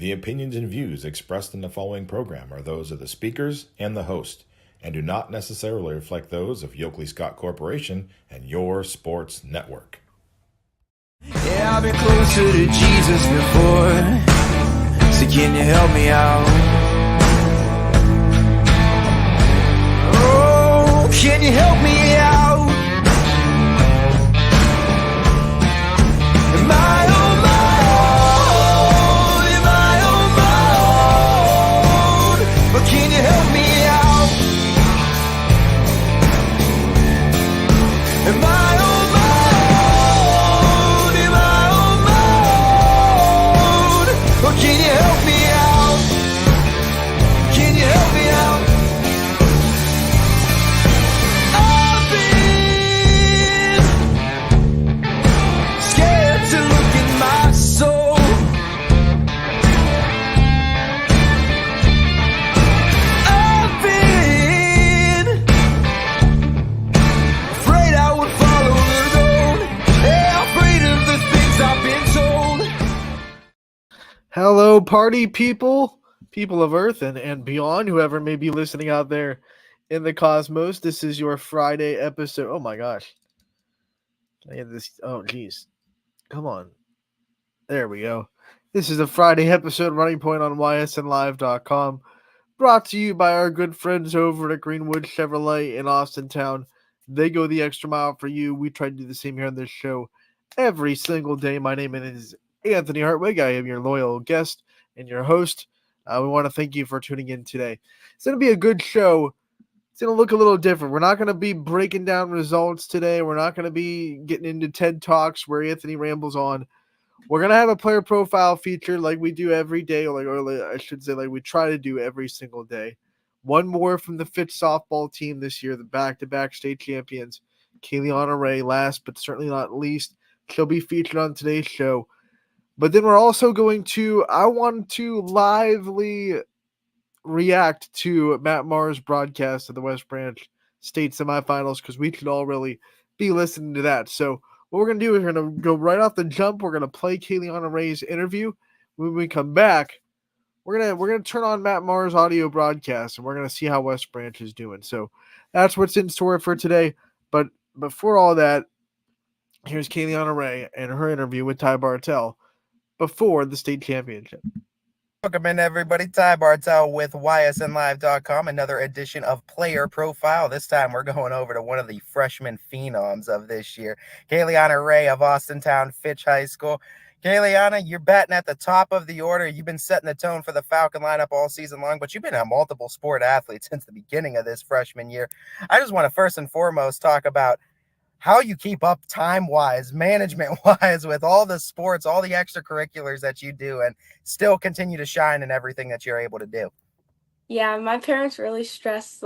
The opinions and views expressed in the following program are those of the speakers and the host, and do not necessarily reflect those of Yoakley Scott Corporation and your sports network. Yeah, I've been closer to Jesus before, so can you help me out? Oh, can you help me out? Am I on my own? Am I on my own? But can you help me out? Am I on my own? Am I on my own? Or can you help me out? Can you help me out? I've been scared to look in my soul. I've been afraid I would follow the road. Yeah, afraid of the things I've been told. Hello, party people, people of Earth and beyond, whoever may be listening out there in the cosmos. This is your Friday episode. Oh my gosh. I had this. Oh, geez. Come on. There we go. This is a Friday episode Running Point on ysnlive.com, brought to you by our good friends over at Greenwood Chevrolet in Austintown. They go the extra mile for you. We try to do the same here on this show every single day. My name is Anthony Hartwig. I am your loyal guest and your host. We want to thank you for tuning in today. It's going to be a good show. It's going to look a little different. We're not going to be breaking down results today. We're not going to be getting into TED Talks where Anthony rambles on. We're going to have a player profile feature like we do every day, or I should say like we try to do every single day. One more from the Fitch softball team this year, the back-to-back state champions, Kayleana Ray, last but certainly not least. She'll be featured on today's show. But then we're also I want to lively react to Matt Maher's broadcast of the West Branch State semifinals, because we could all really be listening to that. So what we're going to do is we're going to go right off the jump. We're going to play Kayleana Ray's interview. When we come back, we're going to turn on Matt Maher's audio broadcast, and we're going to see how West Branch is doing. So that's what's in store for today. But before all that, here's Kayleana Ray and her interview with Ty Bartell before the state championship. Welcome in, everybody. Ty Bartell with ysnlive.com. Another edition of Player Profile. This time we're going over to one of the freshman phenoms of this year, Kayleana Ray of Austintown Fitch High School. Kayleana, you're batting at the top of the order. You've been setting the tone for the Falcon lineup all season long, but you've been a multiple sport athlete since the beginning of this freshman year. I just want to first and foremost talk about how you keep up time-wise, management-wise, with all the sports, all the extracurriculars that you do, and still continue to shine in everything that you're able to do. Yeah, my parents really stress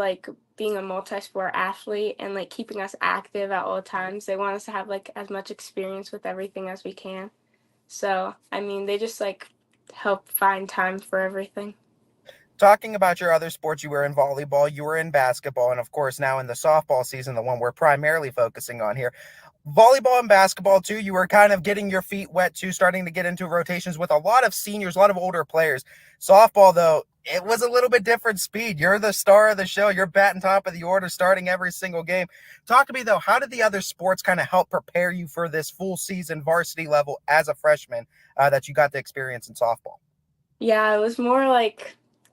being a multi-sport athlete and keeping us active at all times. They want us to have as much experience with everything as we can. So, they just help find time for everything. Talking about your other sports, you were in volleyball, you were in basketball, and of course now in the softball season, the one we're primarily focusing on here. Volleyball and basketball too, you were kind of getting your feet wet too, starting to get into rotations with a lot of seniors, a lot of older players. Softball though, it was a little bit different speed. You're the star of the show. You're batting top of the order, starting every single game. Talk to me though, how did the other sports kind of help prepare you for this full season varsity level as a freshman that you got to experience in softball? Yeah, it was more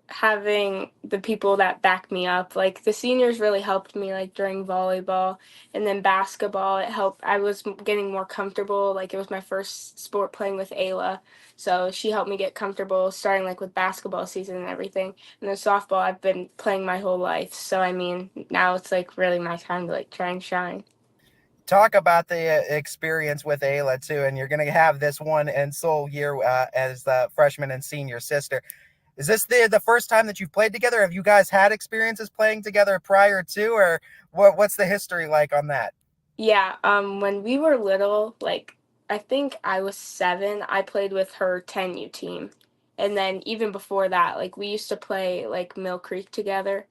having the people that back me up. The seniors really helped me during volleyball, and then basketball, it helped. I was getting more comfortable. It was my first sport playing with Ayla, so she helped me get comfortable starting with basketball season and everything. And then softball, I've been playing my whole life, so now it's really my time to try and shine. Talk about the experience with Ayla too, and you're going to have this one and sole year as the freshman and senior sister. Is this the first time that you've played together? Have you guys had experiences playing together prior to, or what's the history like on that? Yeah, when we were little, I think I was 7, I played with her 10U team. And then even before that, we used to play Mill Creek together.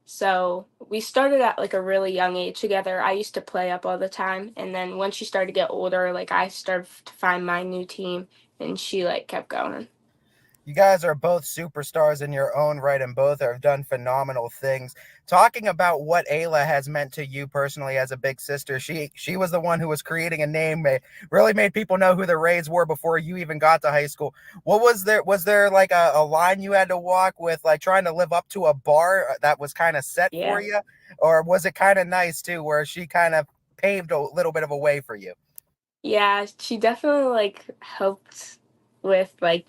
So we started at a really young age together. I used to play up all the time. And then when she started to get older, I started to find my new team, and she kept going. You guys are both superstars in your own right, and both have done phenomenal things. Talking about what Ayla has meant to you personally as a big sister, she was the one who was creating a name, really made people know who the Raids were before you even got to high school. What was there? Was there like a line you had to walk with, like trying to live up to a bar that was kind of set for Yeah. you, or was it kind of nice too, where she kind of paved a little bit of a way for you? Yeah, she definitely like helped with like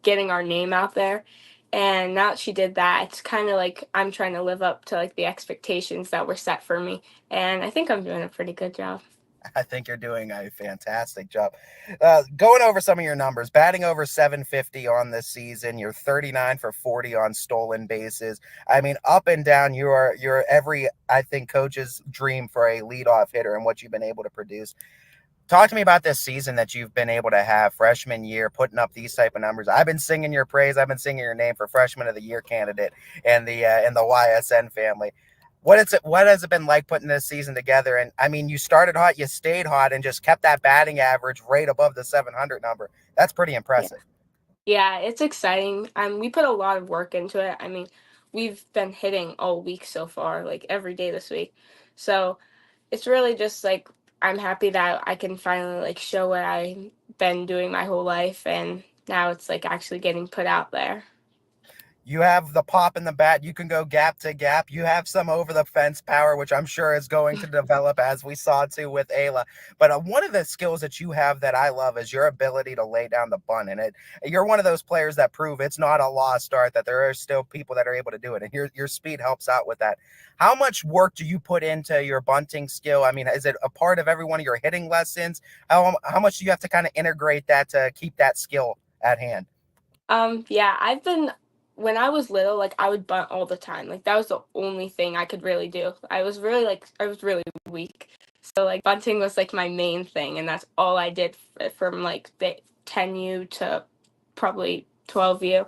getting our name out there. And now that she did that, it's kind of like I'm trying to live up to like the expectations that were set for me. And I think I'm doing a pretty good job. I think you're doing a fantastic job. Going over some of your numbers, batting over 750 on this season. You're 39 for 40 on stolen bases. I mean, up and down, you're every I think coach's dream for a leadoff hitter and what you've been able to produce. Talk to me about this season that you've been able to have freshman year, putting up these type of numbers. I've been singing your praise. I've been singing your name for freshman of the year candidate in the YSN family. What has it been like putting this season together? And I mean, you started hot, you stayed hot, and just kept that batting average right above the 700 number. That's pretty Yeah. impressive. Yeah, it's exciting. We put a lot of work into it. I mean, we've been hitting all week so far, like every day this week. So it's really just like I'm happy that I can finally like show what I've been doing my whole life, and now it's like actually getting put out there. You have the pop in the bat. You can go gap to gap. You have some over the fence power, which I'm sure is going to develop as we saw too with Ayla. But one of the skills that you have that I love is your ability to lay down the bunt. And you're one of those players that prove it's not a lost art, that there are still people that are able to do it. And your speed helps out with that. How much work do you put into your bunting skill? I mean, is it a part of every one of your hitting lessons? How much do you have to kind of integrate that to keep that skill at hand? Yeah, I've been when I was little, like I would bunt all the time. Like that was the only thing I could really do. I was really weak. So like bunting was like my main thing, and that's all I did from like the 10U to probably 12U.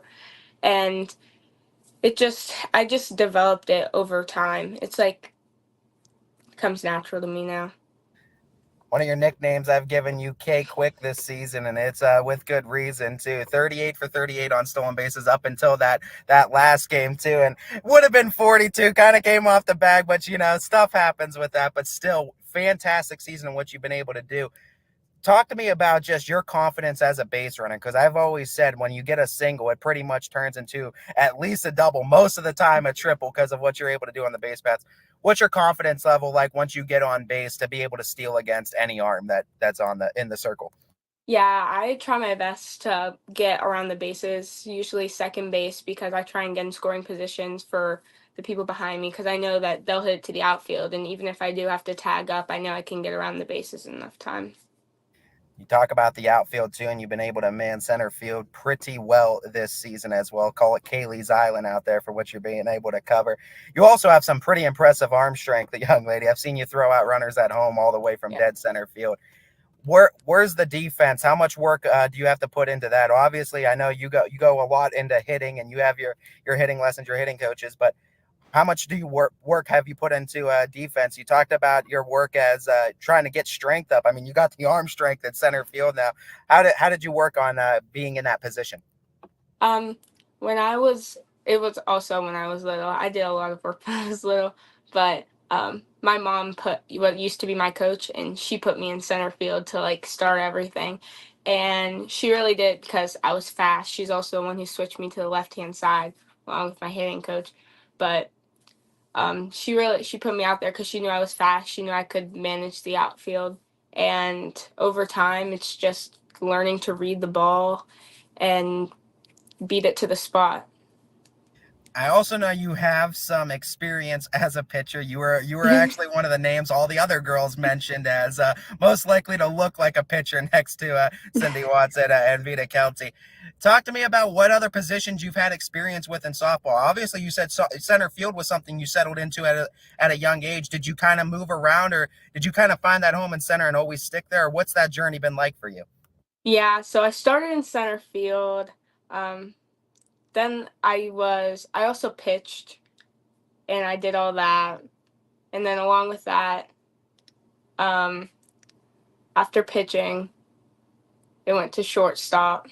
And I just developed it over time. It's like comes natural to me now. One of your nicknames I've given you K Quick this season, and it's with good reason too. 38 for 38 on stolen bases up until that last game too, and would have been 42. Kind of came off the bag, but stuff happens with that. But still, fantastic season and what you've been able to do. Talk to me about just your confidence as a base runner, because I've always said when you get a single, it pretty much turns into at least a double, most of the time a triple, because of what you're able to do on the base paths. What's your confidence level like once you get on base to be able to steal against any arm that's on the in the circle? Yeah, I try my best to get around the bases, usually second base, because I try and get in scoring positions for the people behind me because I know that they'll hit it to the outfield. And even if I do have to tag up, I know I can get around the bases in enough time. You talk about the outfield too, and you've been able to man center field pretty well this season as well. Call it Kaylee's Island out there for what you're being able to cover. You also have some pretty impressive arm strength, the young lady. I've seen you throw out runners at home all the way from Yeah. dead center field. Where's the defense? How much work do you have to put into that? Obviously, I know you go a lot into hitting, and you have your hitting lessons, your hitting coaches, but how much do you work have you put into defense? You talked about your work as trying to get strength up. I mean, you got the arm strength at center field now. How did you work on being in that position? Um, when I was, it was also when I was little. I did a lot of work when I was little, but my mom put what used to be my coach, and she put me in center field to like start everything, and she really did because I was fast. She's also the one who switched me to the left hand side along with my hitting coach, but she put me out there because she knew I was fast. She knew I could manage the outfield, and over time, it's just learning to read the ball and beat it to the spot. I also know you have some experience as a pitcher. You were actually one of the names all the other girls mentioned as most likely to look like a pitcher next to Cindy Watts and Vita Kelty. Talk to me about what other positions you've had experience with in softball. Obviously, you said center field was something you settled into at a young age. Did you kind of move around, or did you kind of find that home in center and always stick there? Or what's that journey been like for you? Yeah, so I started in center field. Um, then I also pitched and I did all that. And then along with that, um, after pitching, it went to shortstop.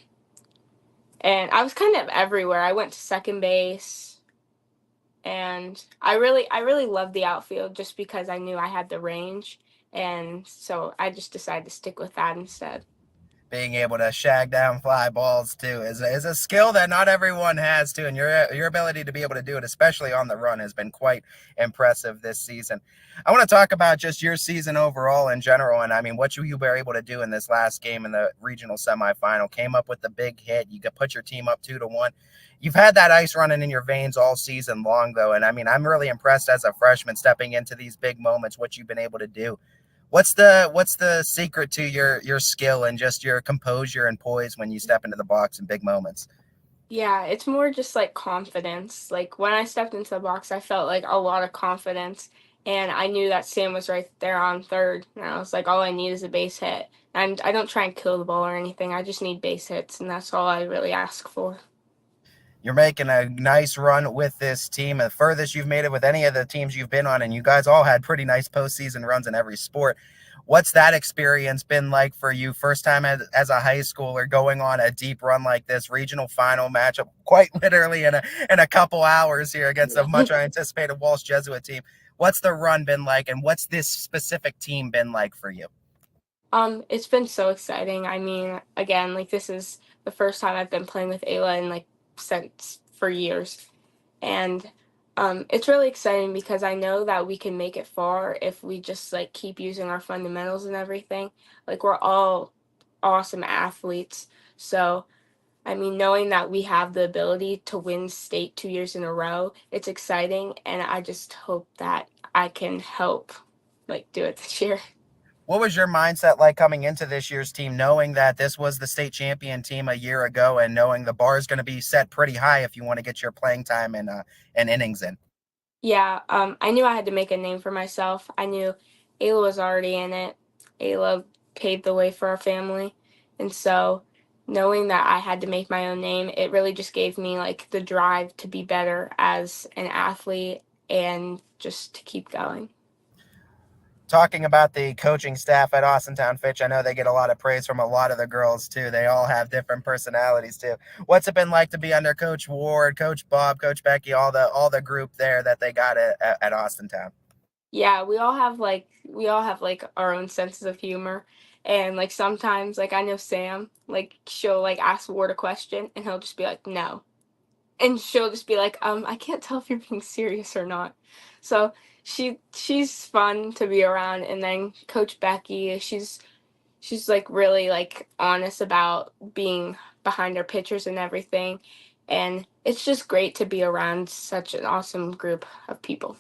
and I was kind of everywhere. I went to second base, and I really loved the outfield just because I knew I had the range, and so I just decided to stick with that instead. Being able to shag down fly balls too is a skill that not everyone has too, and your ability to be able to do it, especially on the run, has been quite impressive this season. I want to talk about just your season overall in general, and I mean what you were able to do in this last game in the regional semifinal. Came up with the big hit. You could put your team up 2-1. You've had that ice running in your veins all season long, though, and I mean I'm really impressed as a freshman stepping into these big moments. What you've been able to do. What's the secret to your skill and just your composure and poise when you step into the box in big moments? Yeah, it's more just like confidence. Like when I stepped into the box, I felt like a lot of confidence, and I knew that Sam was right there on third, and I was like, all I need is a base hit. And I don't try and kill the ball or anything. I just need base hits, and that's all I really ask for. You're making a nice run with this team, the furthest you've made it with any of the teams you've been on, and you guys all had pretty nice postseason runs in every sport. What's that experience been like for you? First time as a high schooler going on a deep run like this, regional final matchup, quite literally in a couple hours here against a much anticipated Walsh Jesuit team. What's the run been like, and what's this specific team been like for you? It's been so exciting. I mean, again, like this is the first time I've been playing with Ayla in like since for years. And it's really exciting because I know that we can make it far if we just like keep using our fundamentals and everything. Like we're all awesome athletes. So, I mean, knowing that we have the ability to win state 2 years in a row, it's exciting, and I just hope that I can help like do it this year. What was your mindset like coming into this year's team, knowing that this was the state champion team a year ago, and knowing the bar is going to be set pretty high if you want to get your playing time and innings in? Yeah, I knew I had to make a name for myself. I knew Ayla was already in it. Ayla paved the way for our family. And so knowing that I had to make my own name, it really just gave me like the drive to be better as an athlete and just to keep going. Talking about the coaching staff at Austintown Fitch, I know they get a lot of praise from a lot of the girls too. They all have different personalities too. What's it been like to be under Coach Ward, Coach Bob, Coach Becky, all the group there that they got at Austintown? Yeah, we all have like our own senses of humor. And like sometimes like I know Sam, like she'll like ask Ward a question and he'll just be like, no. And she'll just be like, I can't tell if you're being serious or not. So she's fun to be around. And then Coach Becky, she's like really like honest about being behind her pictures and everything. And it's just great to be around such an awesome group of people.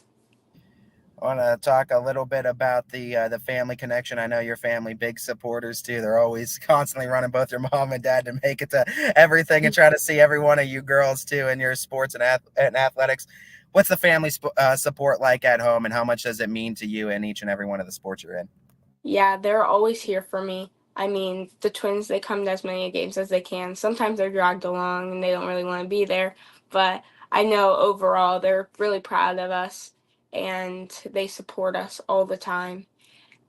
I want to talk a little bit about the family connection. I know your family big supporters too. They're always constantly running both your mom and dad to make it to everything and try to see every one of you girls too in your sports and athletics. What's the family support like at home, and how much does it mean to you in each and every one of the sports you're in? Yeah, they're always here for me. I mean, the twins, they come to as many games as they can. Sometimes they're dragged along and they don't really want to be there, but I know overall they're really proud of us and they support us all the time.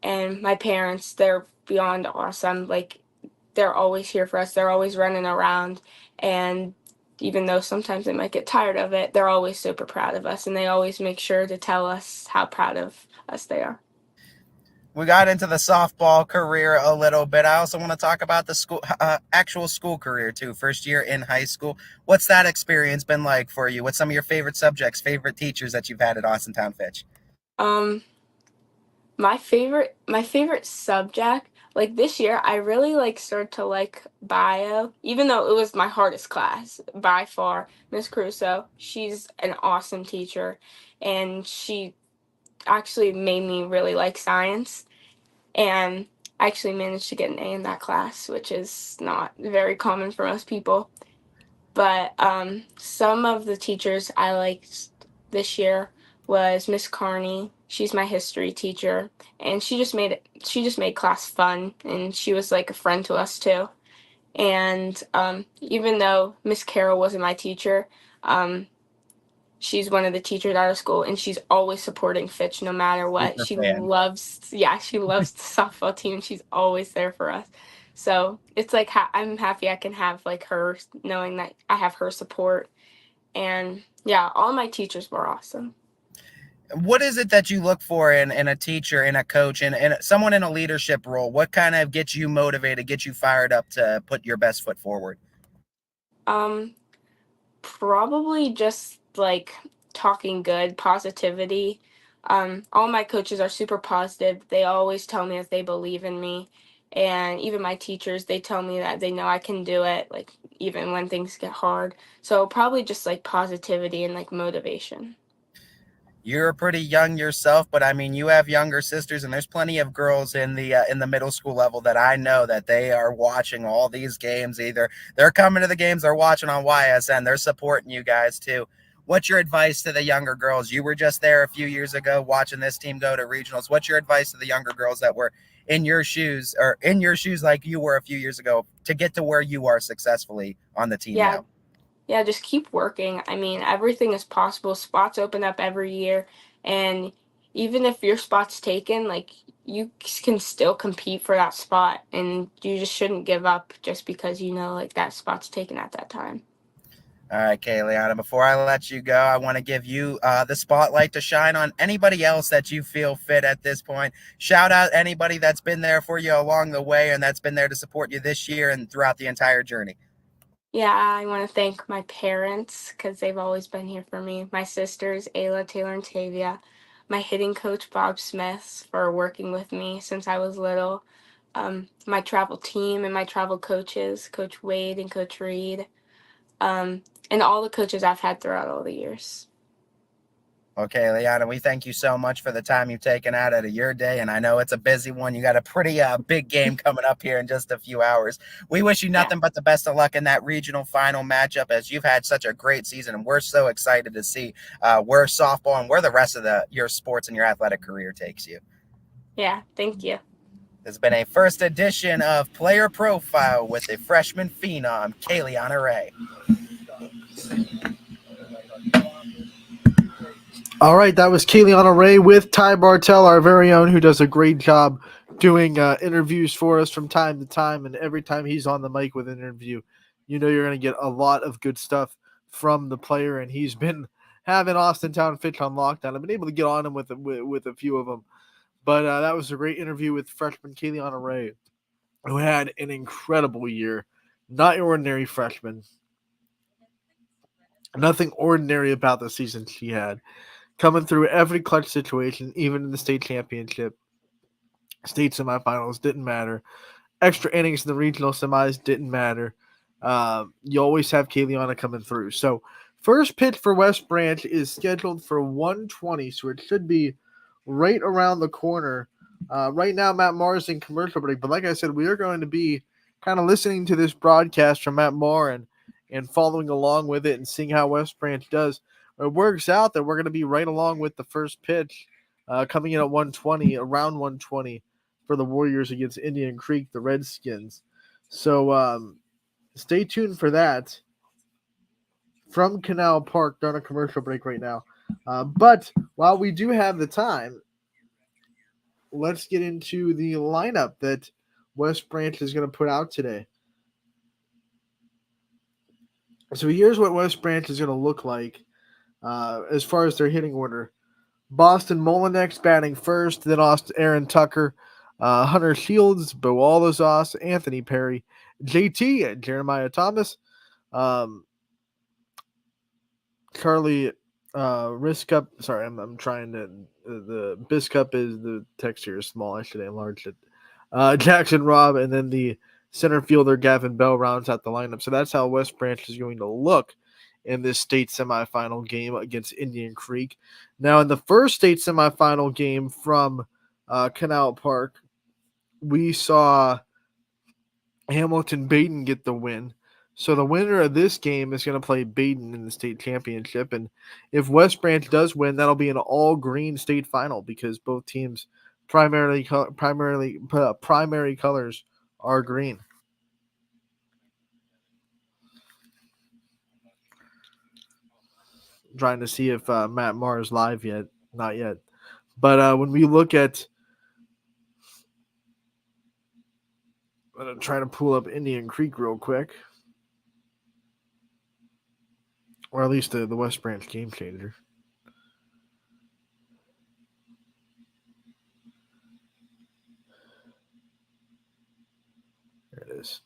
And my parents, they're beyond awesome. Like, they're always here for us, they're always running around. And even though sometimes they might get tired of it, they're always super proud of us and they always make sure to tell us how proud of us they are. We got into the softball career a little bit. I also want to talk about the actual school career too. First year in high school. What's that experience been like for you? What's some of your favorite subjects, favorite teachers that you've had at Austintown Fitch? Um, my favorite subject, like this year, I really like started to like bio, even though it was my hardest class by far. Miss Crusoe, she's an awesome teacher, and she actually made me really like science. And I actually managed to get an A in that class, which is not very common for most people. But some of the teachers I liked this year was Miss Carney. She's my history teacher, and she just made class fun, and she was like a friend to us too. And even though Miss Carroll wasn't my teacher, um, she's one of the teachers at our school, and she's always supporting Fitch no matter what. Super She fan. loves, yeah, she loves the softball team. She's always there for us. So it's like I'm happy I can have like her, knowing that I have her support. And yeah, all my teachers were awesome. What is it that you look for in a teacher, in a coach, and someone in a leadership role? What kind of gets you motivated, gets you fired up to put your best foot forward? Um, Probably just like talking good, positivity. All my coaches are super positive. They always tell me that they believe in me. And even my teachers, they tell me that they know I can do it, like even when things get hard. So probably just like positivity and like motivation. You're pretty young yourself, but I mean, you have younger sisters, and there's plenty of girls in the middle school level that I know that they are watching all these games. Either they're coming to the games, they're watching on YSN, they're supporting you guys too. What's your advice to the younger girls? You were just there a few years ago watching this team go to regionals. What's your advice to the younger girls that were in your shoes, or in your shoes like you were a few years ago, to get to where you are successfully on the team Yeah, now? yeah, just keep working. I mean, everything is possible. Spots open up every year, and even if your spot's taken, like you can still compete for that spot, and you just shouldn't give up just because you know like that spot's taken at that time. All right, Kayleana, before I let you go, I want to give you the spotlight to shine on anybody else that you feel fit at this point. Shout out anybody that's been there for you along the way and that's been there to support you this year and throughout the entire journey. Yeah, I want to thank my parents because they've always been here for me. My sisters, Ayla, Taylor, and Tavia. My hitting coach, Bob Smith, for working with me since I was little. My travel team and my travel coaches, Coach Wade and Coach Reed. And all the coaches I've had throughout all the years. Okay, Leanna, we thank you so much for the time you've taken out of your day. And I know it's a busy one. You got a pretty big game coming up here in just a few hours. We wish you Yeah. nothing but the best of luck in that regional final matchup, as you've had such a great season. And we're so excited to see where softball and where the rest of your sports and your athletic career takes you. Yeah, thank you. This has been a first edition of Player Profile with the freshman phenom, Kayleana Ray. All right, that was Kayleana Ray with Ty Bartell, our very own, who does a great job doing interviews for us from time to time. And every time he's on the mic with an interview, you know you're going to get a lot of good stuff from the player. And he's been having Austintown Fitch on lockdown. I've been able to get on him with a few of them. But that was a great interview with freshman Kayleana Ray, who had an incredible year. Not ordinary freshman. Nothing ordinary about the season she had. Coming through every clutch situation, even in the state championship, state semifinals, didn't matter. Extra innings in the regional semis didn't matter. You always have Kayleana coming through. So, first pitch for West Branch is scheduled for 1:20, so it should be right around the corner. Right now, Matt Maher is in commercial break, but like I said, we are going to be kind of listening to this broadcast from Matt Maher and following along with it and seeing how West Branch does. It works out that we're going to be right along with the first pitch coming in at 1:20, around 1:20 for the Warriors against Indian Creek, the Redskins. So stay tuned for that from Canal Park. They're on a commercial break right now. But while we do have the time, let's get into the lineup that West Branch is going to put out today. So here's what West Branch is going to look like as far as their hitting order. Boston Molinex batting first, then Aaron Tucker, Hunter Shields, Bo Alazos, Anthony Perry, JT, and Jeremiah Thomas, Charlie Riskup. Sorry, I'm trying to. The Biscup is the text here is small. I should enlarge it. Jackson Robb, and then the center fielder Gavin Bell rounds out the lineup. So that's how West Branch is going to look in this state semifinal game against Indian Creek. Now, in the first state semifinal game from Canal Park, we saw Hamilton Baden get the win. So the winner of this game is going to play Baden in the state championship. And if West Branch does win, that'll be an all-green state final because both teams' primary colors are green. Trying to see if Matt Maher is live yet. Not yet. But when we look at I'm going to try to pull up Indian Creek real quick. Or at least the West Branch Game Changer. There it is.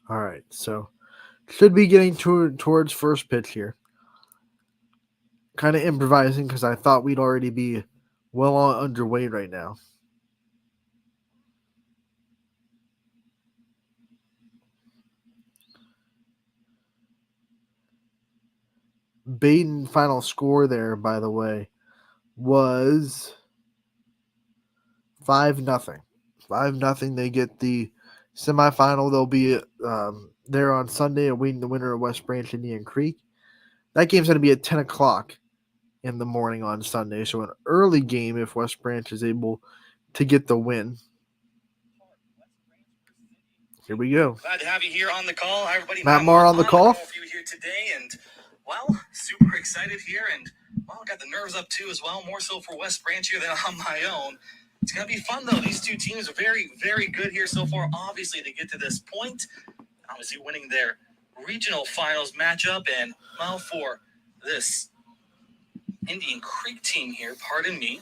All right, so should be getting towards first pitch here. Kind of improvising because I thought we'd already be well on underway right now. Baden final score there, by the way, was 5-0. 5-0. They get the semifinal. They'll be there on Sunday awaiting the winner of West Branch Indian Creek. That game's going to be at 10 o'clock in the morning on Sunday. So an early game if West Branch is able to get the win. Here we go. Glad to have you here on the call. Hi, everybody. Matt Marr on the call. For you here today, and well, super excited here, and well, got the nerves up too as well. More so for West Branch here than on my own. It's gonna be fun though. These two teams are very, very good here so far. Obviously, to get to this point, obviously winning their regional finals matchup, and well, for this Indian Creek team here, pardon me.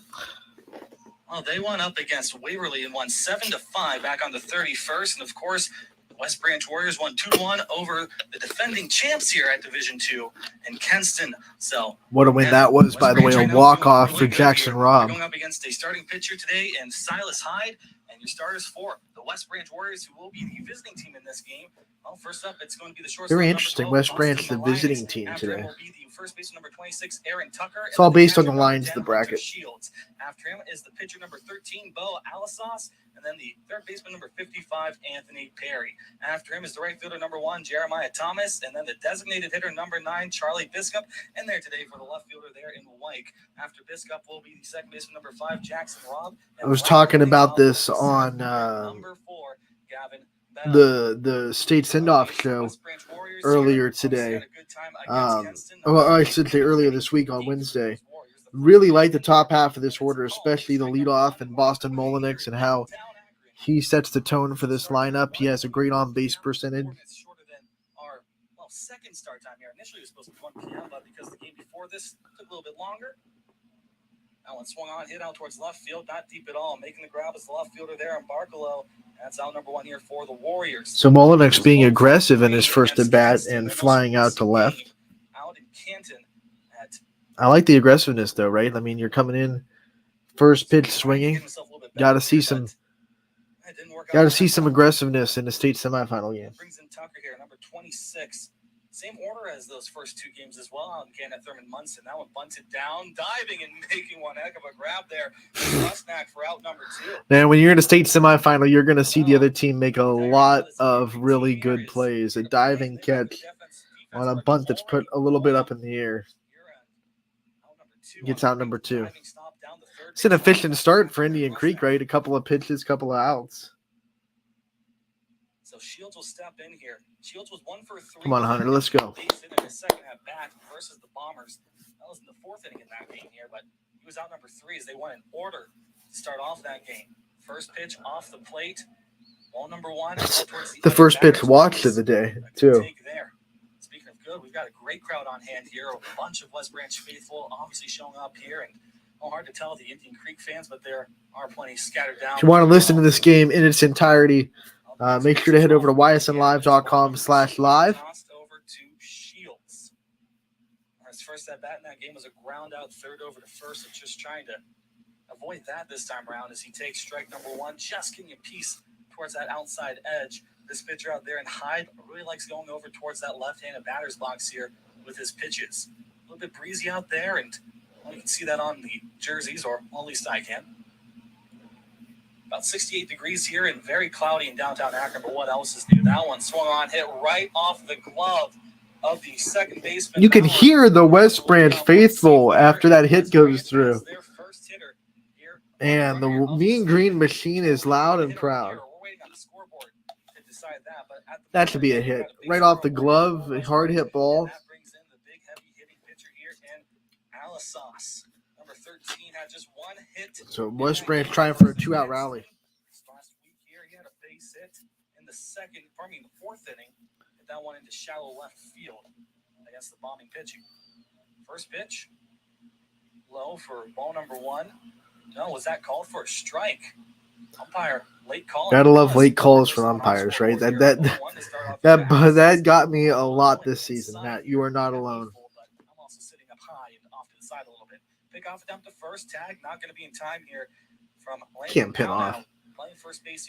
Well, they went up against Waverly and won 7-5 back on the 31st. And, of course, the West Branch Warriors won 2-1 over the defending champs here at Division II in Kenston. So, what a win that was, by the way, a walk-off for Jackson Robb. Going up against a starting pitcher today and Silas Hyde, and your starters for the West Branch Warriors, who will be the visiting team in this game. Well, first up, it's going to be the shortstop. Very interesting. West Branch, the visiting team today. Will be the first baseman number 26, Aaron Tucker. It's all based on the lines of the bracket. Shields. After him is the pitcher number 13, Bo Alisas, and then the third baseman number 55, Anthony Perry. After him is the right fielder number 1, Jeremiah Thomas, and then the designated hitter number 9, Charlie Biscup. And there today for the left fielder there in Wyke. After Biscup will be the second baseman number 5, Jackson Robb. I was talking about this on number 4, Gavin. The state send-off show earlier today. Well, I should say earlier this week on Wednesday. Really like the top half of this order, especially the leadoff and Boston Molinix and how he sets the tone for this lineup. He has a great on-base percentage. Second start time here. Initially, it was supposed to be 1 p.m., but because the game before this took a little bit longer. That one swung on, hit out towards left field, not deep at all. Making the grab is the left fielder there in Barcelo. That's out number 1 here for the Warriors. So Molinix being aggressive in his first at bat and flying out to left. Out in Canton at I like the aggressiveness though, right? I mean, you're coming in first pitch swinging. Got to see some aggressiveness in the state semifinal game. Brings in Tucker here, number 26. Same order as those first two games as well. Out in Canton, Thurman Munson. That one bunted down, diving and making one heck of a grab there. Rusnak for out number 2. Man, when you're in a state semifinal, you're going to see the other team make a lot of really good plays. A diving catch on a bunt that's put a little bit up in the air. Gets out number 2. It's an efficient start for Indian Creek, right? A couple of pitches, couple of outs. So Shields will step in here. Shields was 1 for 3. Come on, Hunter, let's go. In his second at bat versus the Bombers. That was in the 4th inning in that game here, but he was out number 3 as they went in order to start off that game. First pitch off the plate. Ball number 1. The first pitch watch of the day, too. Speaking of good, we've got a great crowd on hand here. A bunch of West Branch faithful obviously showing up here, and hard to tell the Indian Creek fans, but there are plenty scattered down. If you want to listen to this game in its entirety, make sure to head over to ysnlive.com/live. Over to Shields. His first at bat in that game was a ground out third over to first, so just trying to avoid that this time around as he takes strike number 1, just getting a piece towards that outside edge. This pitcher out there in Hyde really likes going over towards that left-handed batter's box here with his pitches. A little bit breezy out there, and you can see that on the jerseys, or at least I can. About 68 degrees here and very cloudy in downtown Akron, but what else is new? That one swung on, hit right off the glove of the second baseman. You can hear the West Branch faithful after that hit goes through. Their first hitter And the Mean Green Machine is loud and proud. That should be a hit. Right off the glove, a hard hit ball. That brings in the big heavy hitting pitcher here, and Alisas, number 13, had just one hit. So West Branch trying for a 2-out rally. Last week here, he had a base hit in the fourth inning. Hit that one into shallow left field against the bombing pitching. First pitch, low for ball number 1. No, was that called for a strike? Umpire, late call. Gotta love late calls from umpires, right? That got me a lot this season. Matt, you are not alone. I'm also sitting up high and off to the side a little bit. Pick off attempt to first, tag, not going to be in time here from Can't pin off.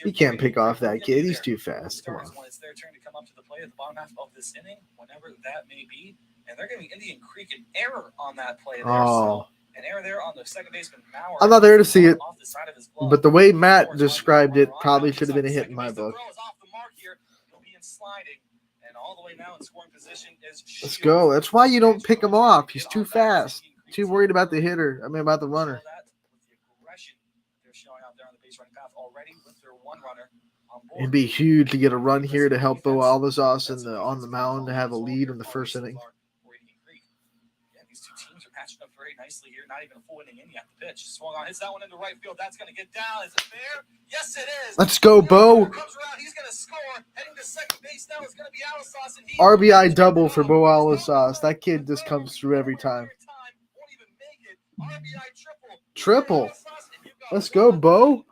You can't pick off that kid. He's too fast. Come on. When it's their turn to come up to the plate at the bottom half of this inning, whenever that may be, and they're giving Indian Creek an error on that play there. Oh. So an error there on the second baseman Maurer. I'm not there to see it, off the side of his glove. but the way Matt described it probably should have been a hit in my book. Let's go. That's why you don't pick him off. He's too fast. Too worried about the hitter. I mean, about the runner. It'd be huge to get a run here to help Bo Alvazos on the mound to have a lead in the first inning. These two teams are matching up very nicely here. Not even a full inning in yet. The pitch swung on, hits that one into right field. That's going to get down. Is it fair? Yes, it is. Let's go, Bo. Comes around. He's going to score. Heading to second base now is going to be Alisas. RBI double for Bo Alvazos. That kid just comes through every time. Triple. Let's go, Bo.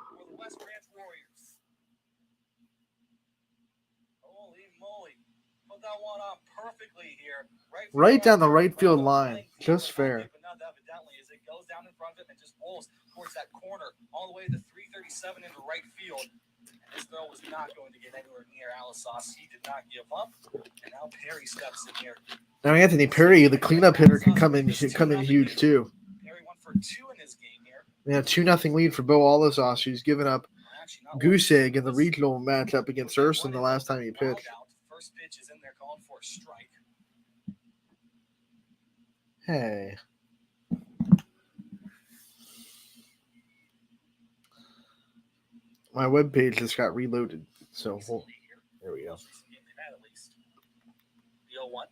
Right down the right field line. Just fair. Evidently, as it goes down in front of him and just rolls towards that corner all the way to 337 into right field. And this throw was not going to get anywhere near Alisas. He did not give up. And now Perry steps in here. Now Anthony Perry, the cleanup hitter, can come in huge too. Perry went for 2 in his game here. Yeah, 2-0 lead for Bo Alvazos, who's given up goose egg in the regional matchup against Ysn the last time he pitched. First pitch is in there calling for a strike. Hey. My webpage just got reloaded. So there we go. The 0-1.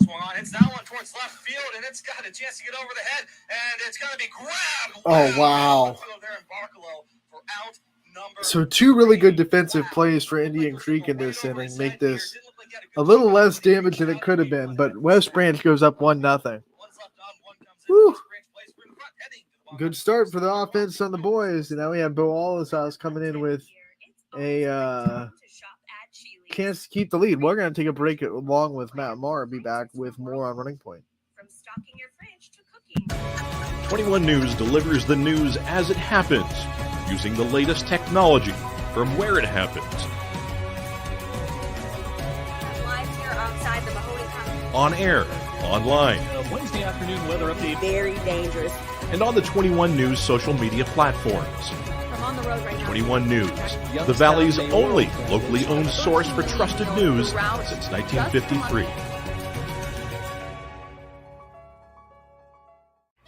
Swung on, hits that one towards left field, and it's got a chance to get over the head, and it's going to be grabbed. Oh, wow. So 2 really good defensive plays for Indian Creek in this inning make this a little less damage than it could have been, but West Branch goes up 1-0. Woo. Good start for the offense on the boys. And now we have Bo Alvazos coming in with a chance to keep the lead. We're going to take a break along with Matt Maher. Be back with more on Running Point. From stocking your fridge to cooking. 21 News delivers the news as it happens, using the latest technology from where it happens. Live here outside the Mahoney County. On air, online, Wednesday afternoon weather update. Very dangerous. and on the 21 News social media platforms. From on the road right now. 21 News, the Valley's only locally owned source for trusted news since 1953.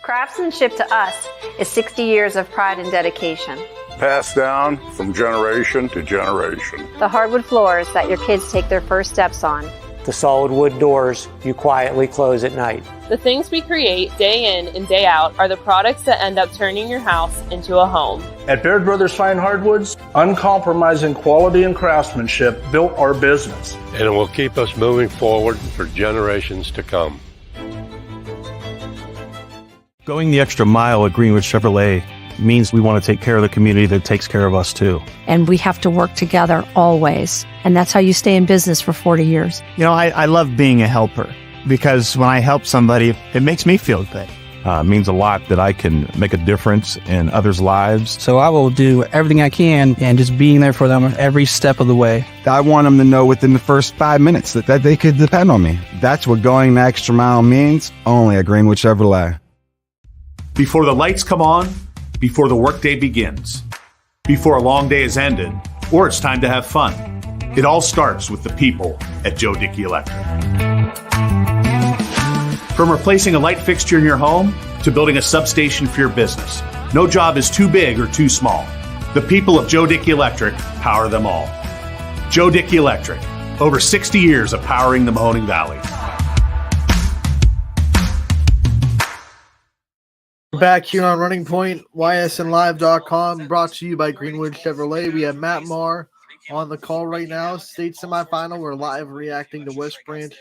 Craftsmanship to us is 60 years of pride and dedication. Passed down from generation to generation. The hardwood floors that your kids take their first steps on. The solid wood doors you quietly close at night. The things we create day in and day out are the products that end up turning your house into a home. At Baird Brothers Fine Hardwoods, uncompromising quality and craftsmanship built our business. And it will keep us moving forward for generations to come. Going the extra mile at Greenwood Chevrolet means we want to take care of the community that takes care of us too. And we have to work together always. And that's how you stay in business for 40 years. You know, I love being a helper because when I help somebody, it makes me feel good. It means a lot that I can make a difference in others' lives. So I will do everything I can and just being there for them every step of the way. I want them to know within the first 5 minutes that they could depend on me. That's what going the extra mile means, only at Greenwood Chevrolet. Before the lights come on, before the workday begins, before a long day is ended, or it's time to have fun, it all starts with the people at Joe Dickey Electric. From replacing a light fixture in your home to building a substation for your business, No job is too big or too small. The people of Joe Dickey Electric power them all. Joe Dickey Electric, over 60 years of powering the Mahoning Valley. Back here on Running Point, ysnlive.com, brought to you by Greenwood Chevrolet. We have Matt Marr on the call right now. State semifinal. We're live reacting to West Branch.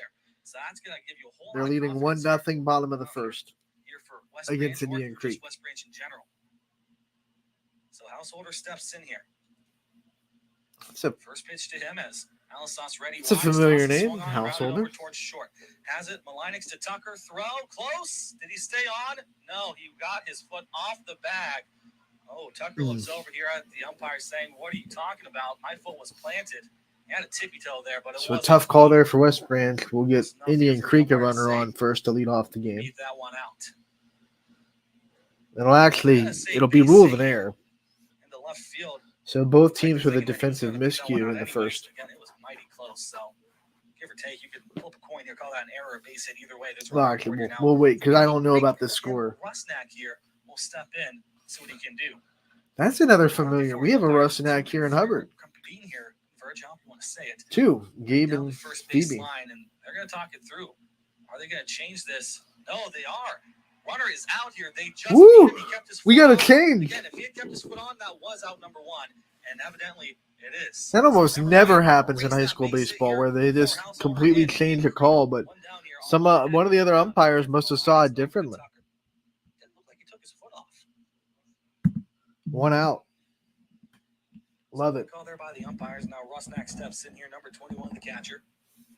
They're leading 1-0, bottom of the first, against Indian Creek. So Householder steps in here. First pitch to him as Alison's ready. It's a familiar name, Householder. Has it. Malinix to Tucker. Throw. Close. Did he stay on? No, he got his foot off the bag. Oh, Tucker looks over here at the umpire saying, what are you talking about? My foot was planted. He had a tippy toe there, but it So a tough call there for West Branch. We'll get Indian Creek a runner on first to lead off the game. Beat that one out. It'll be rule of an error. In the left field. So both teams with a defensive miscue in the first. Again, it was mighty close. So give or take, you could flip a coin here, call that an error, a base hit either way. Actually, we'll wait because I don't know about the score. Rusnak here will step in, see what he can do. That's another familiar. We have a Rusnak here in Hubbard. Being here, Virgil, you want to say it. Two, Gabe and Phoebe. And they're going to talk it through. Are they going to change this? No, they are. Runner is out here. They just we got to change. Again, if he had kept his foot on, that was out number one. And evidently it is. That almost never happens in high school baseball where they just completely change a call, but one of the other umpires must have saw it differently. One out. Love it. Call there by the umpires. Now Rusnak steps in here, number 21, the catcher.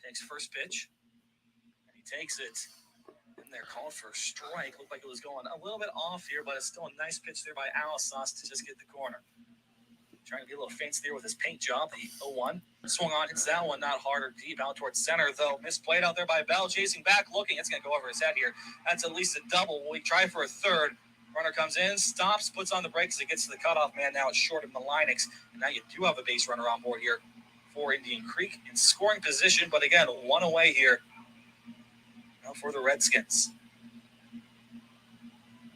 Takes first pitch. And he takes it. And they're calling for a strike. Looked like it was going a little bit off here, but it's still a nice pitch there by Alisas to just get the corner. Trying to be a little fancy there with his paint job. The 0-1. Swung on, hits that one, not hard or deep, out towards center, though. Misplayed out there by Bell, chasing back, looking. It's going to go over his head here. That's at least a double. We try for a third. Runner comes in, stops, puts on the brakes as it gets to the cutoff man. Now it's short of Malinix. And now you do have a base runner on board here for Indian Creek in scoring position. But again, one away here now for the Redskins.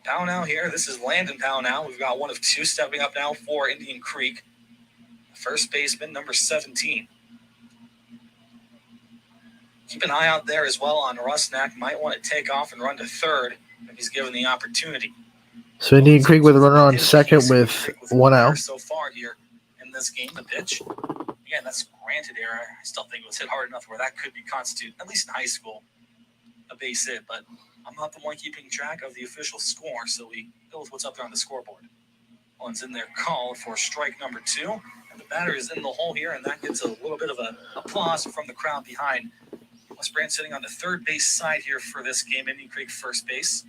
Pownell here. This is Landon Pownell. We've got one of two stepping up now for Indian Creek. First baseman, number 17. Keep an eye out there as well on Rusnak. Might want to take off and run to third if he's given the opportunity. So Indian Creek with a runner on second with 1 out. So far here in this game, the pitch. Again, that's granted error. I still think it was hit hard enough where that could be constitute, at least in high school, a base hit. But I'm not the one keeping track of the official score, so we go with what's up there on the scoreboard. One's in there called for strike number 2. And the batter is in the hole here, and that gets a little bit of an applause from the crowd behind. West Branch sitting on the third base side here for this game. Indian Creek first base.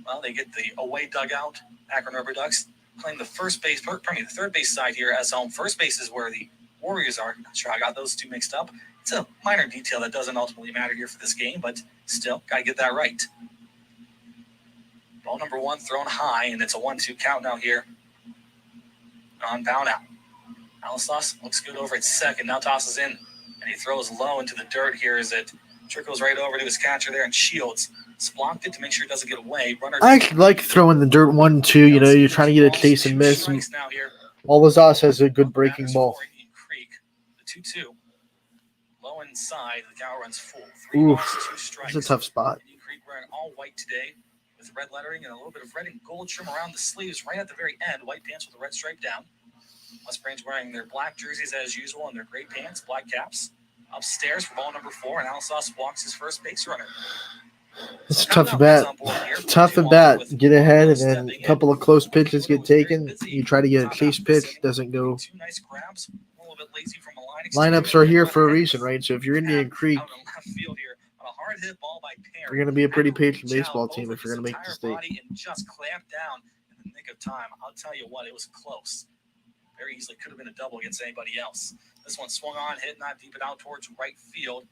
Well, they get the away dugout. Akron Rubber Ducks playing the the third base side here as home. First base is where the Warriors are. Not sure I got those two mixed up. It's a minor detail that doesn't ultimately matter here for this game, but still, got to get that right. Ball number 1 thrown high, and it's a 1-2 count now here on Pownell. Alisas looks good over at second. Now tosses in, and he throws low into the dirt here as it trickles right over to his catcher there, and Shields blocked it to make sure it doesn't get away. I like throwing the dirt 1-2. You know, you're trying to get a chase and miss. Alisas has a good breaking ball. The 2-2. Low inside. The cow runs full. 3 balls, 2 strikes. That's a tough spot. Indian Creek wearing all white today with red lettering and a little bit of red and gold trim around the sleeves right at the very end. White pants with a red stripe down. West Branch wearing their black jerseys as usual and their gray pants, black caps. Upstairs for ball number 4, and Alisas walks his first base runner. It's a tough at bat. Tough at bat. Get ahead, and then a couple of close pitches get taken. You try to get a chase pitch, doesn't go. Lineups are here for a reason, right? So if you're Indian Creek, you're going to be a pretty patient baseball team if you're going to make the state. Just clamped down in the nick of time. I'll tell you what, it was close. Very easily could have been a double against anybody else. This one swung on, hit not deep, it out towards right field.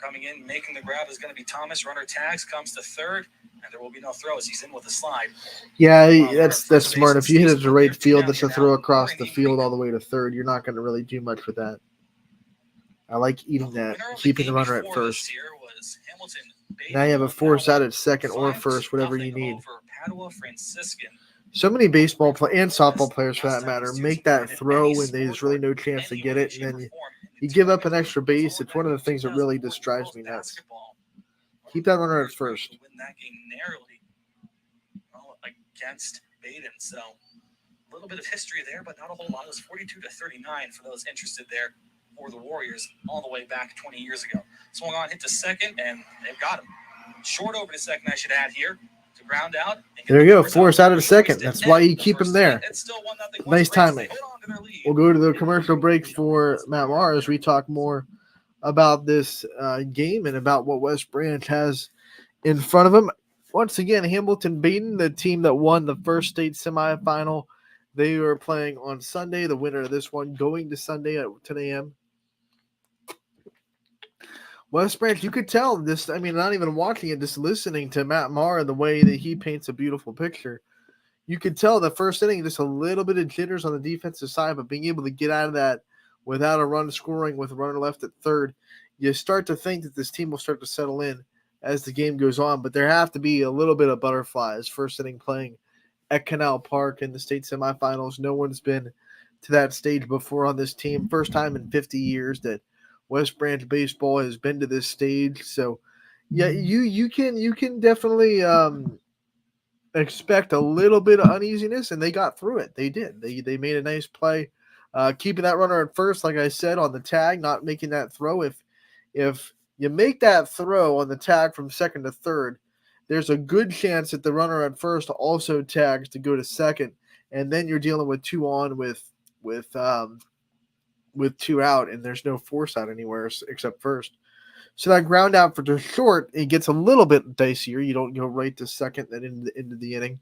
Coming in, making the grab is going to be Thomas. Runner tags, comes to third, and there will be no throws. He's in with a slide. Yeah, that's smart. If you hit it to right field, that's a throw across the field all the way to third. You're not going to really do much with that. I like eating that, keeping the runner at first. Now you have a force out at second or first, whatever you need. So many baseball and softball players, for that matter, make that throw when there's really no chance to get it, and then you give up an extra base. It's one of the things that really just drives me nuts. Keep that runner at first. Win that game narrowly against Baden. So a little bit of history there, but not a whole lot. It was 42-39 for those interested there for the Warriors all the way back 20 years ago. Swung on, hit to second, and they've got him. Short over to second, I should add here. To ground out. There you go. Force out of the second. That's why you keep him there. Nice timing. We'll go to the commercial break for Matt Maher as we talk more about this game and about what West Branch has in front of him. Once again, Hamilton Baden, the team that won the first state semifinal. They are playing on Sunday. The winner of this one going to Sunday at 10 a.m. West Branch, you could tell this. I mean, not even watching it, just listening to Matt Maher and the way that he paints a beautiful picture. You could tell the first inning, just a little bit of jitters on the defensive side, but being able to get out of that without a run scoring with a runner left at third, you start to think that this team will start to settle in as the game goes on. But there have to be a little bit of butterflies. First inning playing at Canal Park in the state semifinals. No one's been to that stage before on this team. First time in 50 years that West Branch baseball has been to this stage. So, yeah, you can definitely expect a little bit of uneasiness, and they got through it. They did. They made a nice play, keeping that runner at first, like I said, on the tag, not making that throw. If you make that throw on the tag from second to third, there's a good chance that the runner at first also tags to go to second, and then you're dealing with two on with two out, and there's no force out anywhere except first. So that ground out for the short, it gets a little bit dicier. You don't go right to second, then into the inning.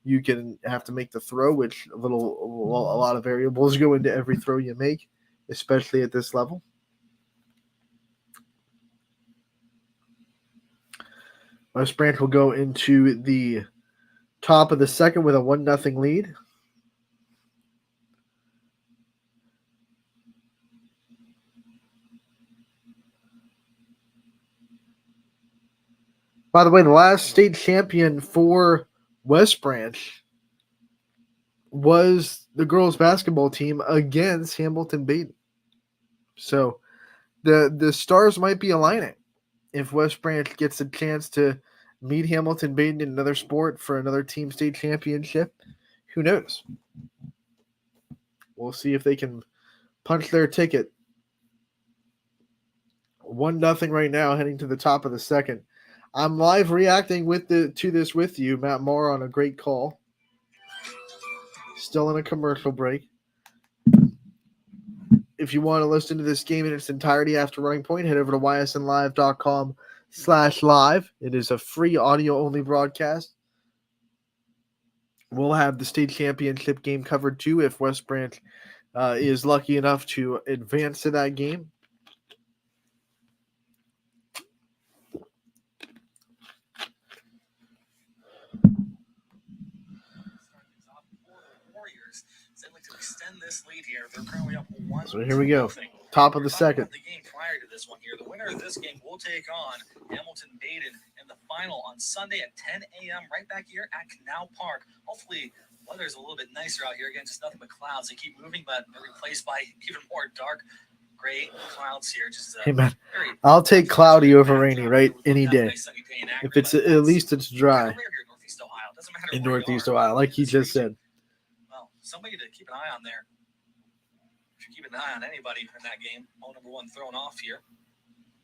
You can have to make the throw, which a lot of variables go into every throw you make, especially at this level. West Branch will go into the top of the second with a 1-0 lead. By the way, the last state champion for West Branch was the girls basketball team against Hamilton Baden. So the stars might be aligning if West Branch gets a chance to meet Hamilton Baden in another sport for another team state championship. Who knows? We'll see if they can punch their ticket. 1-0 right now, heading to the top of the second. I'm live reacting to this with you, Matt Moore, on a great call. Still in a commercial break. If you want to listen to this game in its entirety after Running Point, head over to ysnlive.com/live. It is a free audio-only broadcast. We'll have the state championship game covered too if West Branch is lucky enough to advance to that game. So here we go. Top of the second. The game prior to this one here. The winner of this game will take on Hamilton Baden in the final on Sunday at 10 a.m. right back here at Canal Park. Hopefully, weather's a little bit nicer out here. Again, just nothing but clouds. They keep moving, but they're replaced by even more dark gray clouds here. Just hey man, I'll take cloudy over rainy, right? Any day. If it's at least it's dry in Northeast Ohio, like he just said. Well, somebody to keep an eye on there. If you keep an eye on anybody in that game, ball number one thrown off here.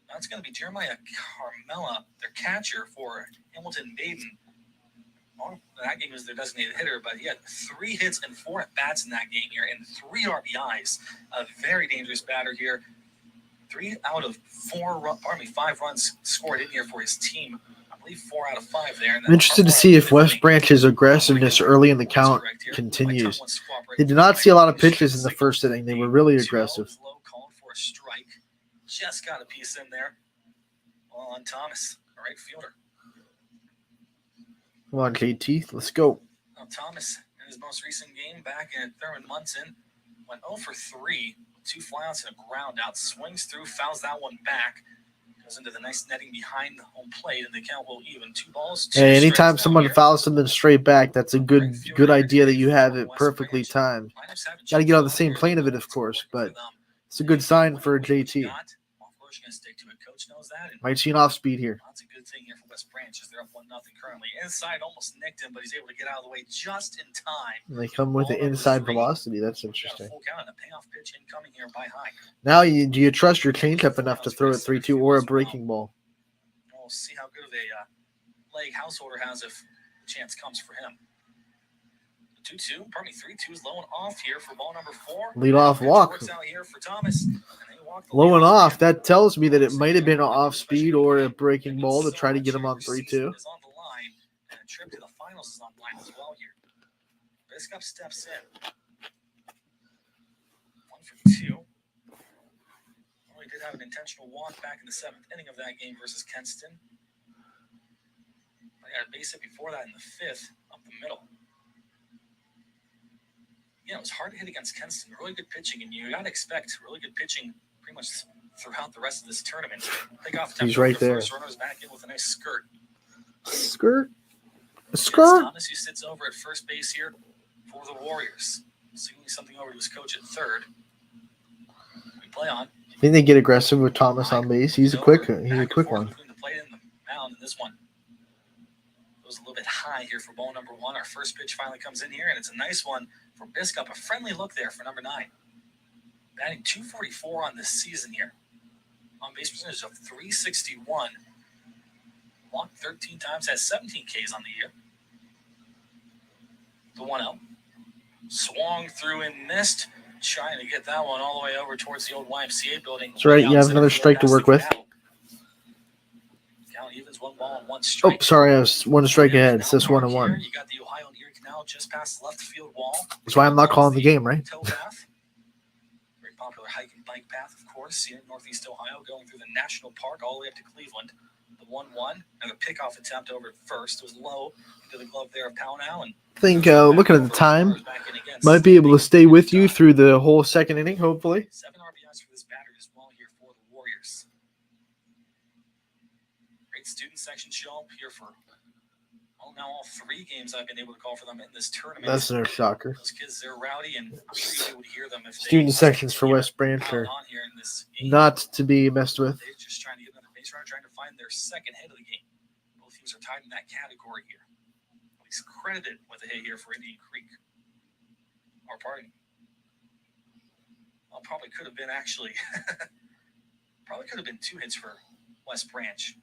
Now it's going to be Jeremiah Carmella, their catcher for Hamilton Baden. Well, that game was their designated hitter, but he had 3 hits and 4 at-bats in that game here and 3 RBIs. A very dangerous batter here. 3 out of 5 runs scored in here for his team. I believe 4 out of 5 there. I'm interested to see if West Branch's aggressiveness early in the count continues. They did not see a lot of pitches in the first inning. They were really aggressive. Low calling for a strike. Just got a piece in there on Thomas, a right fielder. Come on, JT. Let's go. Now, Thomas, in his most recent game back in Thurman Munson, went 0 for 3 with 2 flyouts and a ground out. Swings through, fouls that one back. Goes into the nice netting behind the home plate, and the count will even. 2 balls, 2 Hey, anytime strikes now someone here. fouls something straight back, that's a good idea that you have it perfectly timed. Got to get on the same plane of it, of course, but it's a good sign for JT. Of course, you're going to stick to it. Coach knows that. And Might see an off speed here. that's a good thing here for West Branch as they're up 1-0 currently. Inside almost nicked him, but he's able to get out of the way just in time. And they come with Ball the number inside 3. velocity. That's Got a interesting. full count and a payoff pitch incoming here by High. Now, do you trust your changeup enough to throw it 3-2 or a breaking ball? We'll see how good of a leg Householder has if the chance comes for him. 2-2, pardon me, 3-2 is low and off here for ball number 4. Lead off walk. Works out here for Thomas. And they walk the Low lead and off off. That tells me that it might have been an off speed or a breaking ball to try to get him on 3-2. Is on the line, and a trip to the finals is on the line as well here. Biscup steps in. 1 for 2. Well, he did have an intentional walk back in the 7th inning of that game versus Kenston. I got a base hit before that in the 5th, up the middle. Yeah, it was hard to hit against Kenston. Really good pitching, and you got to expect really good pitching pretty much throughout the rest of this tournament. Pick off He's right there. First runner's back in with a nice skirt. Skirt. It's Skirt. Thomas who sits over at first base here for the Warriors. Signaling something over to his coach at third. We play on. I think they get aggressive with Thomas on base. He's a quick one. Between the plate and the mound, and this one goes a little bit high here for ball number 1. Our first pitch finally comes in here, and it's a nice one for Biscup. A friendly look there for number 9. Batting .244 on this season here. On base percentage of .361. Walked 13 times, has 17 Ks on the year. The 1-0. Swung through and missed. Trying to get that one all the way over towards the old YMCA building. That's right. You have another strike to work with. Count evens, 1 ball and 1 strike. Oh, sorry. I was 1 strike ahead. It says 1-1. You got the Ohio and Erie Canal just past the left field wall. That's why I'm not calling the game, right? Towpath. Very popular hike and bike path, of course, here in Northeast Ohio, going through the National Park all the way up to Cleveland. The 1-1 and the pickoff attempt over at first. It was low into the glove there of Pownell, and I think looking at the time, might be able to stay with you through the whole second inning, hopefully. 7 RBIs for this batter as well here for the Warriors. Great student section show up here for now all 3 games I've been able to call for them in this tournament. That's no shocker. Those kids, they're rowdy, and I'm sure you would hear them if Student sections for West Branch are not to be messed with. They're just trying to get another base runner, trying to find their second hit of the game. Both teams are tied in that category here. He's credited with a hit here for Indian Creek. Or pardon. Well, probably could have been actually. Probably could have been 2 hits for West Branch.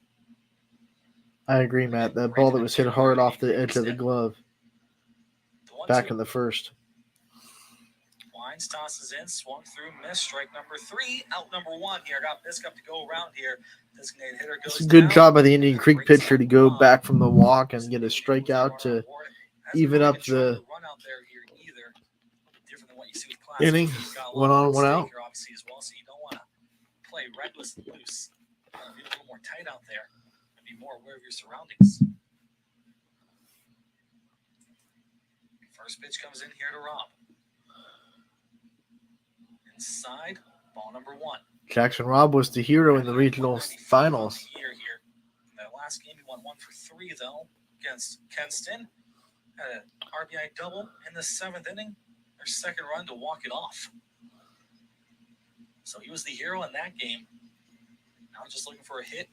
I agree, Matt. That ball that was hit hard off the edge of the glove back in the first. Wines tosses in, swung through, missed. Strike number 3, out number 1 here. Got Biscup to go around here. Designated hitter goes It's a good down. job by the Indian Creek pitcher to go back from the walk and get a strikeout to even up the inning. 1 on, 1 out. Obviously as well, so you don't want to play reckless and loose. You want to be a little more tight out there and be more aware of your surroundings. First pitch comes in here to Rob. Inside, ball number 1. Jackson Robb was the hero in the regional finals. That last game, he won 1 for 3 though against Kenston. Had an RBI double in the 7th inning. Their second run to walk it off. So he was the hero in that game. Now just looking for a hit.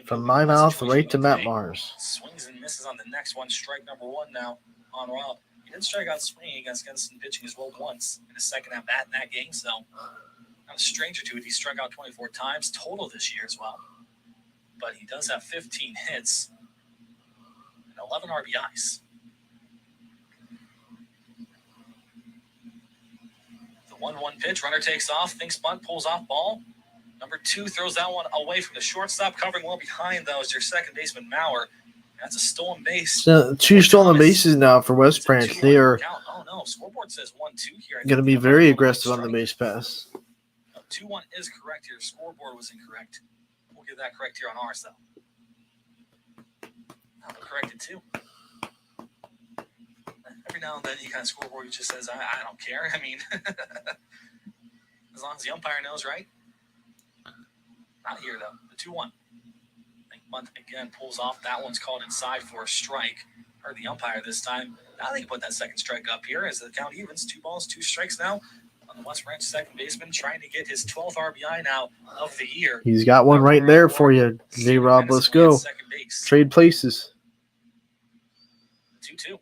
From my mouth right to Matt Mars. Swings and misses on the next one. Strike number 1 now on Rob. He did strike out swinging against Kenston pitching as well once in his second at bat in that game. So not a stranger to it. He struck out 24 times total this year as well. But he does have 15 hits and 11 RBIs. The 1-1 pitch. Runner takes off. Thinks bunt. Pulls off ball. Number 2 throws that one away from the shortstop. Covering well behind, though, is your second baseman, Maurer. That's a stolen base. So 2 stolen bases now for West Branch. They are Oh, no. Scoreboard says 1-2 here. going to be very aggressive on the base pass. 2-1 is correct here. Scoreboard was incorrect. We'll get that correct here on ours, though. I'll correct it, too. Every now and then, you kind of scoreboard just says, I don't care. I mean, as long as the umpire knows, right? Not here, though. The 2-1. Bunt again pulls off. That one's called inside for a strike. Heard the umpire this time. Now they can put that second strike up here as the count evens. 2 balls, 2 strikes now on the West Branch second baseman, trying to get his 12th RBI now of the year. He's got one right there for you, J-Rob. Let's go. Trade places. 2-2.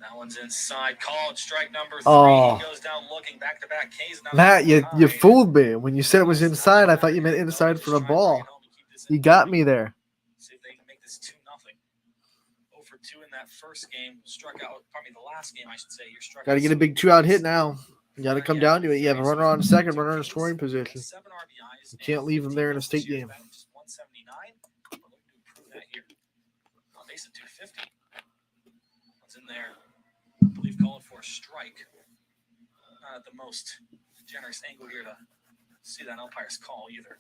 That one's inside. Called strike number 3. Oh. He goes down looking back-to-back K's. Matt, you fooled me. When you said it was inside, I thought you meant inside for the ball. You got me there. See if they can make this 2-0. 0 for 2 in that first game. Struck out, pardon me, the last game, I should say. You're struck Got to get a big 2-out hit now. You got to come down to it. You have a runner on second, runner in scoring position. You can't leave him there in a state game. 179. We're looking to improve that here. On base at 250. What's in there? I believe calling for a strike. Not at the most generous angle here to see that umpire's call either.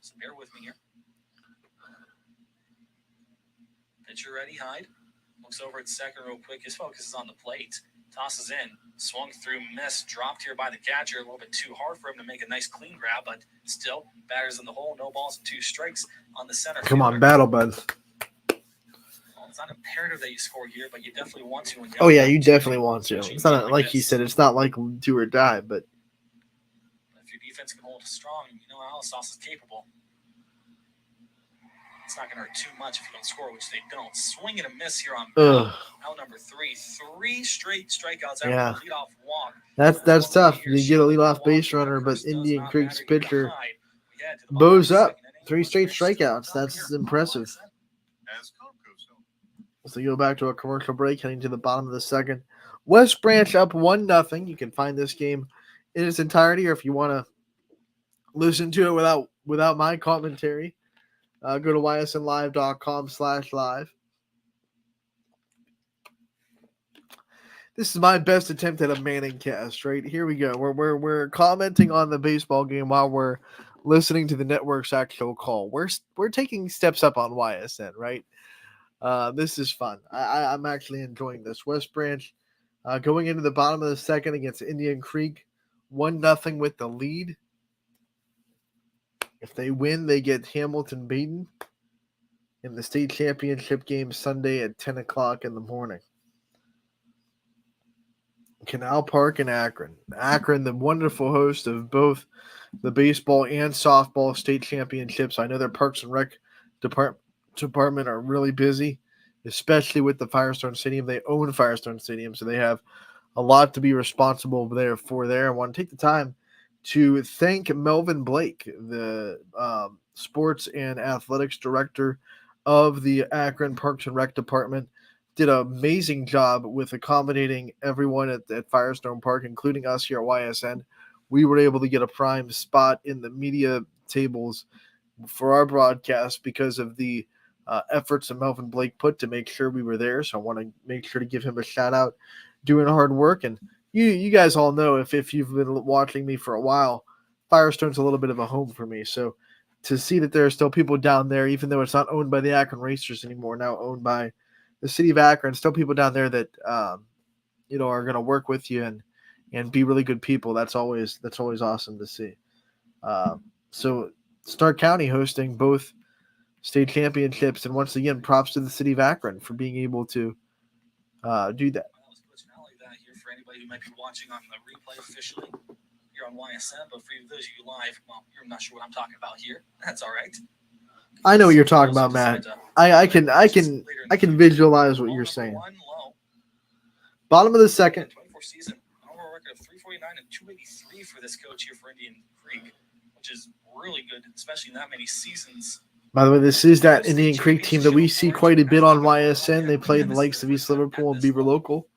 So bear with me here. Pitcher ready, Hyde. Looks over at second real quick. His focus is on the plate. Tosses in. Swung through, missed. Dropped here by the catcher. A little bit too hard for him to make a nice clean grab, but still, batters in the hole. No balls and 2 strikes on the center. Come on, battle, bud. Well, it's not imperative that you score here, but you definitely want to. Oh, yeah, you definitely want to. It's not like he said, it's not like do or die, but. If your defense can hold strong, you know Alisauce is capable. It's not going to hurt too much if you don't score, which they don't. Swing and a miss here on out number 3. 3 straight strikeouts after the leadoff walk. That's tough. You get a leadoff base runner, but Indian Creek's pitcher bows up. 3 straight strikeouts. That's impressive. So you go back to a commercial break, heading to the bottom of the second. West Branch up 1-0. You can find this game in its entirety, or if you want to listen to it without my commentary, go to ysnlive.com/live. This is my best attempt at a Manning cast, right? Here we go. We're commenting on the baseball game while we're listening to the network's actual call. We're taking steps up on YSN, right? This is fun. I'm actually enjoying this. West Branch going into the bottom of the second against Indian Creek, 1-0 with the lead. If they win, they get Hamilton beaten in the state championship game Sunday at 10 o'clock in the morning. Canal Park in Akron. Akron, the wonderful host of both the baseball and softball state championships. I know their Parks and Rec department are really busy, especially with the Firestone Stadium. They own Firestone Stadium, so they have a lot to be responsible for there. I want to take the time to thank Melvin Blake, the sports and athletics director of the Akron Parks and Rec department. Did an amazing job with accommodating everyone at Firestone Park, including us here at YSN. We were able to get a prime spot in the media tables for our broadcast because of the efforts that Melvin Blake put to make sure we were there. So I want to make sure to give him a shout out, doing hard work. And you guys all know, if you've been watching me for a while, Firestone's a little bit of a home for me. So to see that there are still people down there, even though it's not owned by the Akron Racers anymore, now owned by the city of Akron, still people down there that are going to work with you and be really good people. That's always awesome to see. So Stark County hosting both state championships, and once again, props to the city of Akron for being able to do that. Here for anybody who might be watching on the replay officially here on YSN, but for those of you live, well, you're not sure what I'm talking about here. That's all right. I know what you're talking about, Matt. I can visualize what you're saying. Bottom of the second. 24 season, overall record of 349 and 283 for this coach here for Indian Creek, which is really good, especially in that many seasons. By the way, this is that Indian Creek team that we see quite a bit on YSN. They play the likes of East Liverpool and Beaver Local.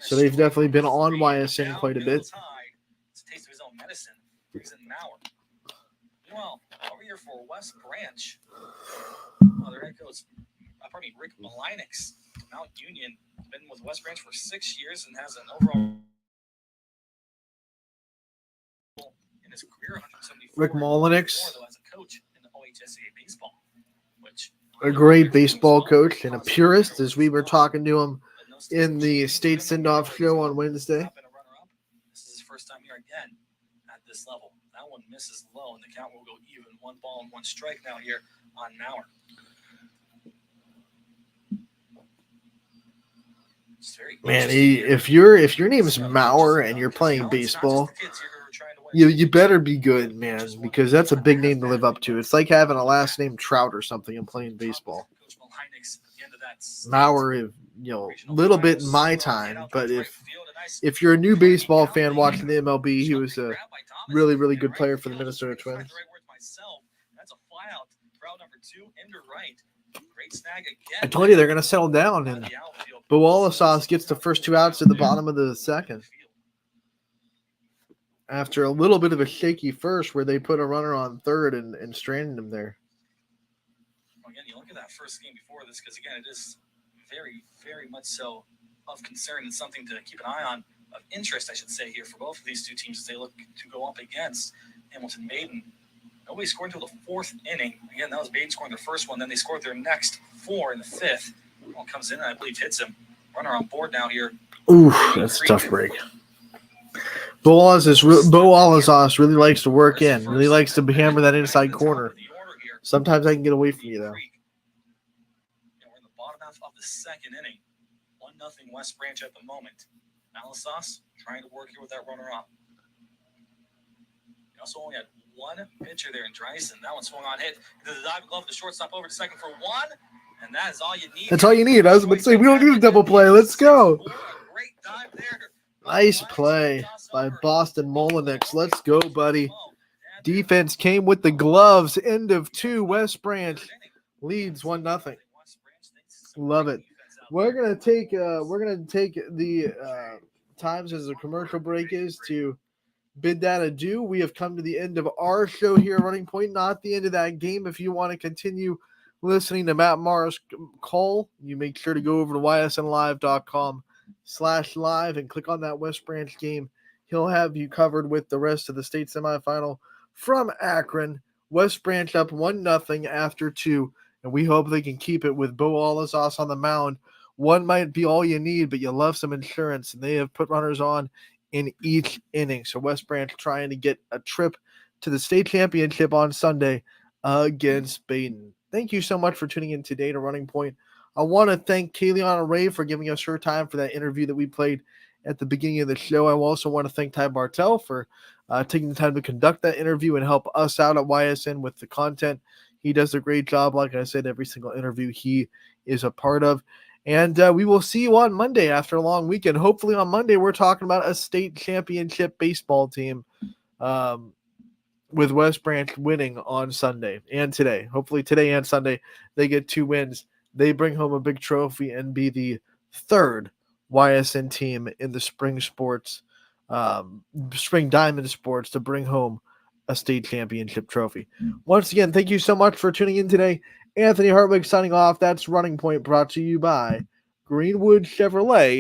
So they've definitely been on YSN quite a bit. It's a taste of his own medicine. He's in Mauer. Meanwhile, over here for West Branch, their head coach, Rick Malinix, Mount Union, been with West Branch for 6 years and has an overall in his career 174. Rick Malinix, as a coach in the OHSAA baseball, which a great baseball coach and a purist, as we were talking to him in the state send-off show on Wednesday. This is his first time here again. at this level. That one misses low, and the count will go even. 1 ball and 1 strike now here on Maurer. Man, if your name is Maurer and you're playing baseball, you better be good, man, because that's a big name to live up to. It's like having a last name Trout or something and playing baseball. Maurer, little bit in my time, but if you're a new baseball fan watching the MLB, he was a really, really good player for the Minnesota Twins. That's a flyout. Route number 2 into right. Great snag again. I told you they're going to settle down, and Boalasas gets the first 2 outs at the bottom of the second. After a little bit of a shaky first where they put a runner on third and stranded him there. Again, you look at that first game before this, because again, it is very, very much so of concern and something to keep an eye on, of interest, I should say, here for both of these two teams as they look to go up against Hamilton Maiden. Nobody scored until the 4th inning. Again, that was Maiden scoring their first one. Then they scored their next 4 in the 5th. One comes in and I believe hits him. Runner on board now here. Ooh, that's a tough break. Boalasas really likes to work in. Really likes to hammer that inside corner. Sometimes I can get away from you, though. We're in the bottom half of the 2nd inning. 1-0 West Branch at the moment. Malasas trying to work here with that runner up. He also only had 1 pitcher there in Dreisen. That one swung on hit. Into the diving glove of the shortstop over to second for 1. And that is all you need. That's all you need. I was about to say, we don't need a double play. Let's go. Nice play by Boston Molinix. Let's go, buddy. Defense came with the gloves. End of 2. West Branch leads 1-0. Love it. We're gonna take the times as a commercial break is to bid that adieu. We have come to the end of our show here at Running Point, not the end of that game. If you want to continue listening to Matt Morris call, you make sure to go over to ysnlive.com/live and click on that West Branch game. He'll have you covered with the rest of the state semifinal from Akron. West Branch up 1-0 after 2, and we hope they can keep it with Boalasas on the mound. 1 might be all you need, but you love some insurance, and they have put runners on in each inning. So West Branch trying to get a trip to the state championship on Sunday against Baden. Thank you so much for tuning in today to Running Point. I want to thank Kayleana Ray for giving us her time for that interview that we played at the beginning of the show. I also want to thank Ty Bartell for taking the time to conduct that interview and help us out at YSN with the content. He does a great job, like I said, every single interview he is a part of. And we will see you on Monday after a long weekend. Hopefully on Monday we're talking about a state championship baseball team with West Branch winning on Sunday and today. Hopefully today and Sunday they get 2 wins. They bring home a big trophy and be the 3rd YSN team in the spring diamond sports to bring home a state championship trophy. Once again, thank you so much for tuning in today. Anthony Hartwig signing off. That's Running Point, brought to you by Greenwood Chevrolet.